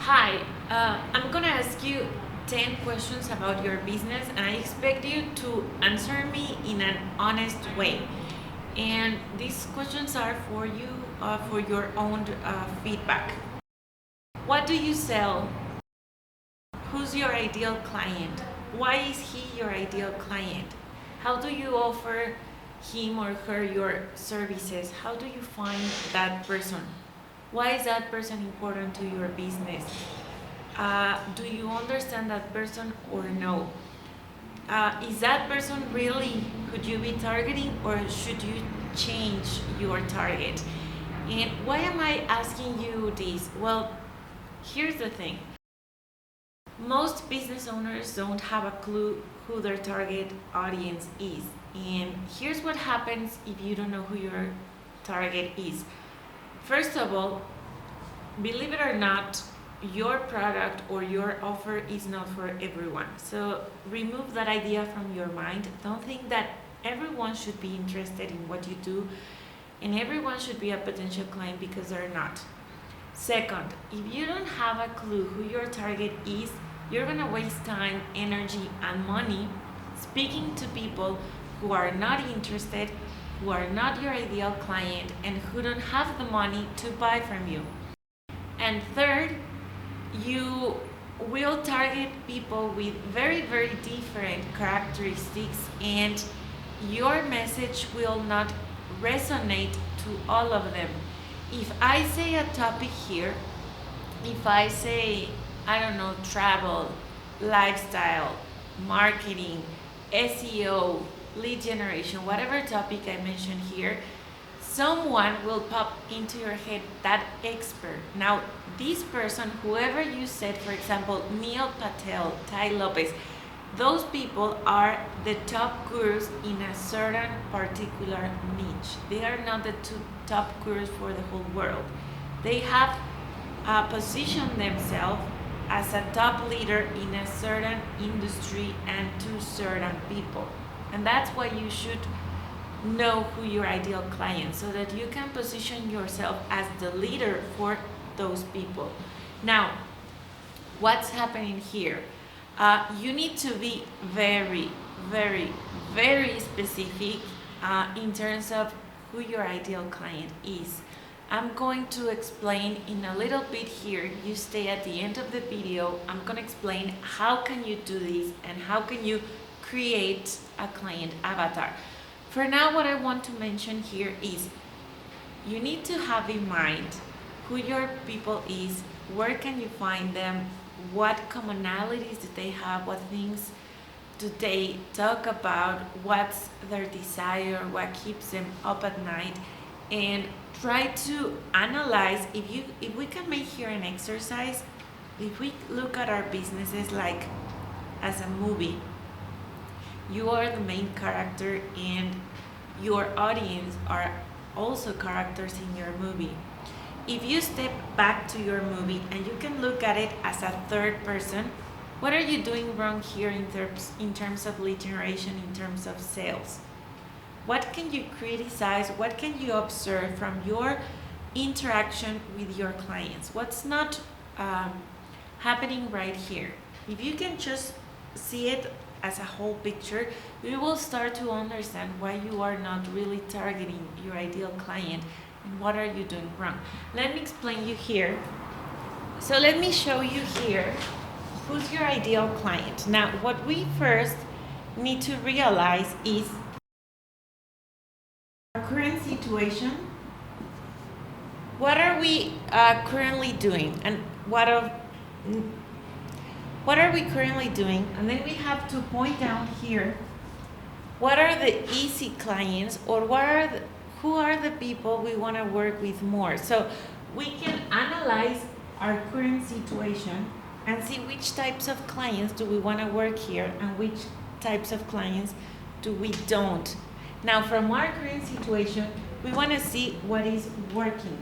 Hi, I'm gonna ask you 10 questions about your business, and I expect you to answer me in an honest way. And these questions are for you, for your own feedback. What do you sell? Who's your ideal client? Why is he your ideal client? How do you offer him or her your services? How do you find that person? Why is that person important to your business? Do you understand that person or no? Is that person really could you be targeting, or should you change your target? And why am I asking you this? Well, here's the thing. Most business owners don't have a clue who their target audience is. And here's what happens if you don't know who your target is. First of all, believe it or not, your product or your offer is not for everyone. So remove that idea from your mind. Don't think that everyone should be interested in what you do and everyone should be a potential client, because they're not. Second, if you don't have a clue who your target is, you're gonna waste time, energy, and money speaking to people who are not interested, who are not your ideal client, and who don't have the money to buy from you. And third, you will target people with very, very different characteristics, and your message will not resonate to all of them. If I say a topic here, if I say, I don't know, travel, lifestyle, marketing, SEO, lead generation, whatever topic I mention here, someone will pop into your head, that expert. Now, this person, whoever you said, for example, Neil Patel, Tai Lopez, those people are the top gurus in a certain particular niche. They are not the top gurus for the whole world. They have positioned themselves as a top leader in a certain industry and to certain people. And that's why you should know who your ideal client, so that you can position yourself as the leader for those people. Now, what's happening here? You need to be very, very, very specific in terms of who your ideal client is. I'm going to explain in a little bit here. You stay at the end of the video. I'm going to explain how can you do this and how can you create a client avatar. For now, what I want to mention here is you need to have in mind who your people is, where can you find them, what commonalities do they have, what things do they talk about, what's their desire, what keeps them up at night, and try to analyze. If we can make here an exercise, if we look at our businesses like as a movie, you are the main character and your audience are also characters in your movie. If you step back to your movie and you can look at it as a third person, what are you doing wrong here in terms of lead generation, in terms of sales? What can you criticize? What can you observe from your interaction with your clients? What's not happening right here? If you can just see it as a whole picture, you will start to understand why you are not really targeting your ideal client and what are you doing wrong. Let me explain you here. So let me show you here who's your ideal client. Now, what we first need to realize is our current situation. What are we currently doing, and what are we currently doing? And then we have to point out here what are the easy clients, or who are the people we want to work with more. So we can analyze our current situation and see which types of clients do we want to work here and which types of clients do we don't. Now, from our current situation, we want to see what is working.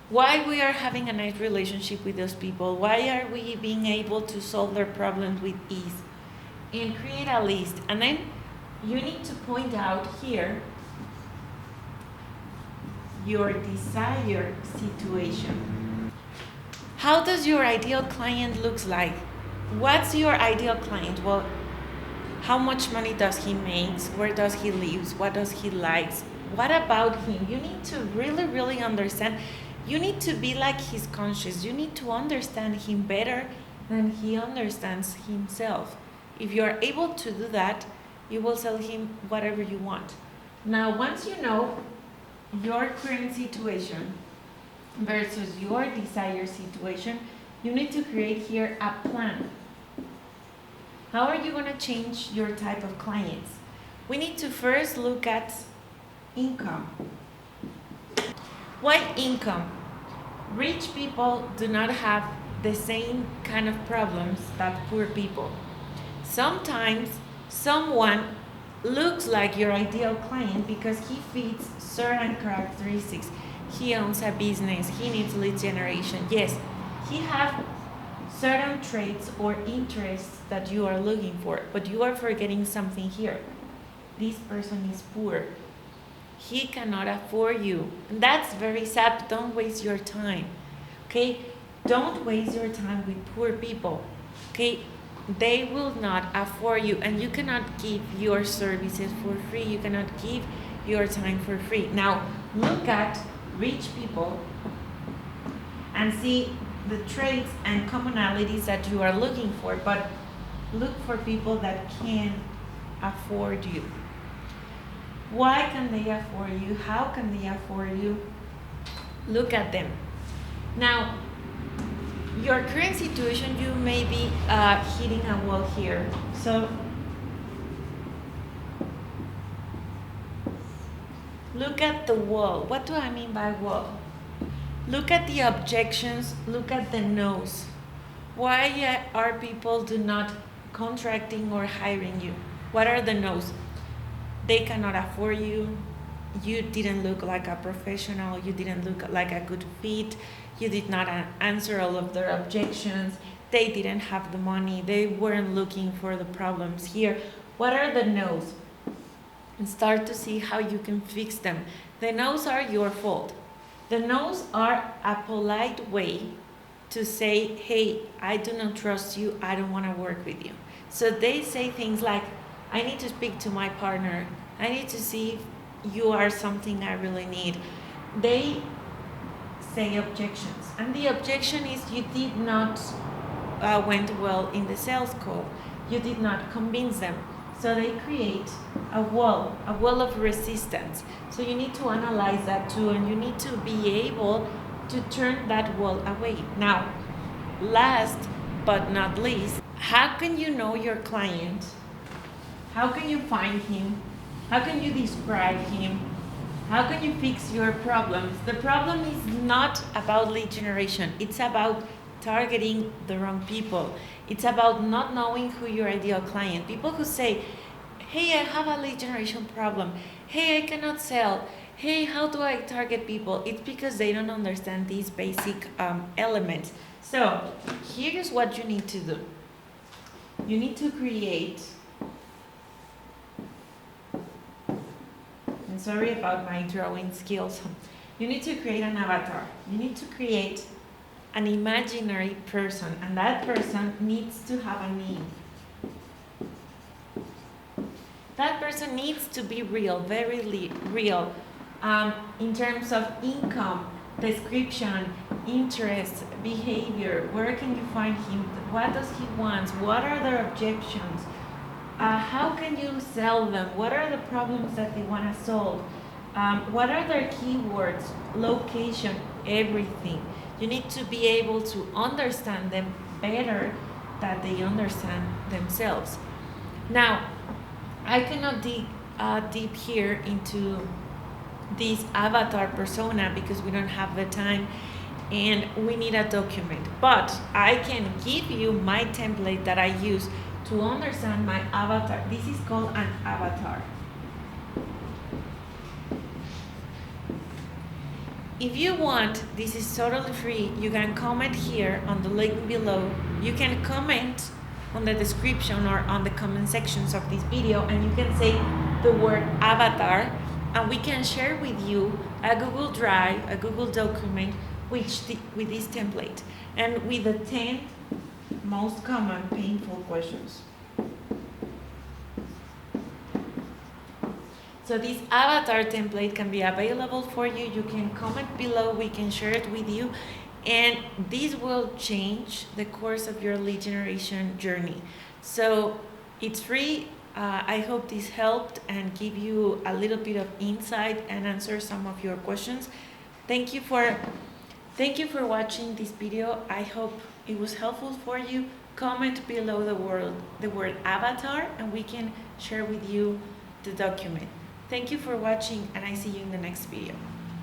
Why we are having a nice relationship with those people, why are we being able to solve their problems with ease, and create a list. And then you need to point out here your desired situation. How does your ideal client looks like? What's your ideal client? Well, how much money does he makes? Where does he lives? What does he likes? What about him? You need to really, really understand. You need to be like his conscious. You need to understand him better than he understands himself. If you are able to do that, you will sell him whatever you want. Now, once you know your current situation versus your desired situation, you need to create here a plan. How are you going to change your type of clients? We need to first look at income. Why income? Rich people do not have the same kind of problems that poor people. Sometimes someone looks like your ideal client because he fits certain characteristics. He owns a business, he needs lead generation. Yes, he has certain traits or interests that you are looking for, but you are forgetting something here. This person is poor. He cannot afford you. And that's very sad. Don't waste your time. Okay? Don't waste your time with poor people. Okay? They will not afford you, and you cannot give your services for free. You cannot give your time for free. Now, look at rich people and see the traits and commonalities that you are looking for, but look for people that can afford you. Why can they afford you? How can they afford you? Look at them. Now, your current situation, you may be hitting a wall here. So look at the wall. What do I mean by wall? Look at the objections. Look at the no's. Why are people do not contracting or hiring you? What are the no's? They cannot afford you. You didn't look like a professional. You didn't look like a good fit. You did not answer all of their objections. They didn't have the money. They weren't looking for the problems here. What are the no's? And start to see how you can fix them. The no's are your fault. The no's are a polite way to say, hey, I do not trust you. I don't want to work with you. So they say things like, I need to speak to my partner. I need to see if you are something I really need. They say objections. And the objection is you did not went well in the sales call. You did not convince them. So they create a wall of resistance. So you need to analyze that too, and you need to be able to turn that wall away. Now, last but not least, how can you know your client? How can you find him? How can you describe him? How can you fix your problems? The problem is not about lead generation. It's about targeting the wrong people. It's about not knowing who your ideal client. People who say, hey, I have a lead generation problem. Hey, I cannot sell. Hey, how do I target people? It's because they don't understand these basic elements. So here's what you need to do. You need to create, and sorry about my drawing skills. You need to create an avatar. You need to create an imaginary person, and that person needs to have a name. That person needs to be real, very real, in terms of income, description, interests, behavior. Where can you find him? What does he want? What are their objections? How can you sell them? What are the problems that they want to solve? What are their keywords, location, everything. You need to be able to understand them better than they understand themselves. Now, I cannot dig deep here into this avatar persona because we don't have the time and we need a document. But I can give you my template that I use to understand my avatar. This is called an avatar. If you want, this is totally free. You can comment here on the link below. You can comment on the description or on the comment sections of this video, and you can say the word avatar. and we can share with you a Google Drive, a Google document, with this template and with the 10 most common painful questions. So this avatar template can be available for you. You can comment below, we can share it with you, and this will change the course of your lead generation journey. So it's free. I hope this helped and give you a little bit of insight and answer some of your questions. Thank you for watching this video. I hope it was helpful for you. Comment below the word avatar, and we can share with you the document. Thank you for watching, and I see you in the next video.